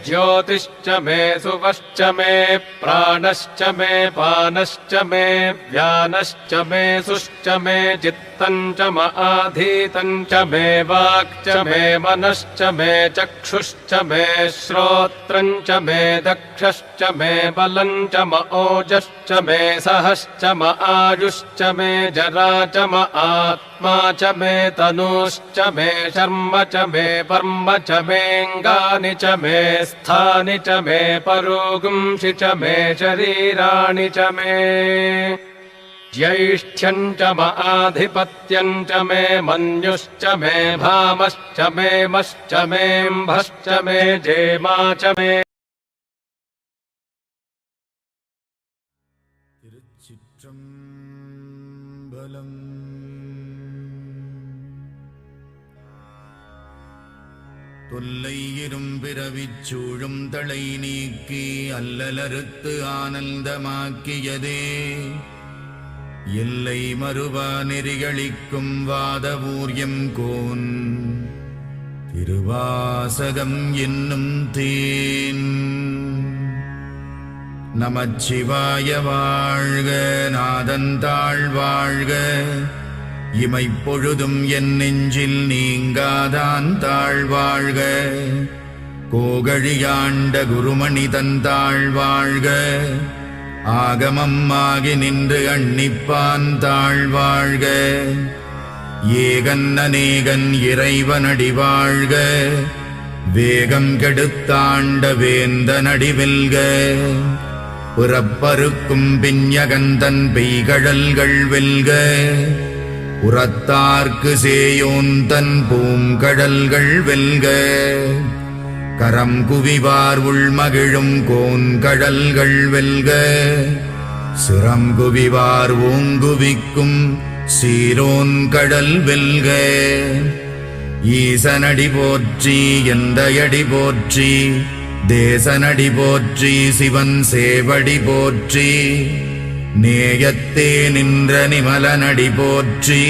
ज्योतिश्च मे सुवश्च मे प्राणश्च मे पानश्च मे व्यानश्च मे सुश्च मे चित्तं च म आधीतं च मे वाक् च मे मनश्च मे चक्षुश्च मे श्रोत्रं च मे दक्षश्च मे बलं च म ओजश्च मे सहश्च म आयुश्च मे जरा च म आत्मा च मे तनुश्च मे शर्म च मे पर्म च मेऽङ्गानि च मे स्थानि च मे परोगुंषि च मे शरीराणि च मे ज्यैष्ठ्यं च म आधिपत्यं च मे मन्युश्च मे भामश्च मे मश्च मेऽम्भश्च मे जेमा च मे திருச்சிற்றம்பலம். தொல்லை இரும்பிறவிச் சூழும் தளை நீக்கி அல்லலறுத்து ஆனந்தமாக்கியதே எல்லை மறுவா நெறிகளிக்கும் வாதவூர்யம் கோன் திருவாசகம் என்னும் தேன். நமச்சிவாய வாழ்க, நாதந்தாள் வாழ்க, இமைப்பொழுதும் என் நெஞ்சில் நீங்காதான் தாழ்வாழ்க. கோகழியாண்ட குருமணி தந்தாள் வாழ்க, ஆகமம் ஆகி நின்று அண்ணிப்பான் தாழ்வாழ்க. ஏகன் அநேகன் இறைவனடி வாழ்க, வேகம் கெடுத்தாண்ட வேந்தனடி வெல்க. புறப்பருக்கும் பிஞகந்தன் பெய்கழல்கள் வெல்க, உரத்தார்க்கு சேயோன் தன் பூங்கடல்கள் வெல்க. கரம் குவிவார் உள்மகிழும் கோன்கடல்கள் வெல்க, சிரம் குவிவார் ஓங்குவிக்கும் சீரோன் கடல் வெல்க. ஈசனடி போற்றி எந்தையடி போற்றி, தேசனடி போற்றி சிவன் சேவடி போற்றி, நேயத்தே நின்ற நிமலனடி போற்றி.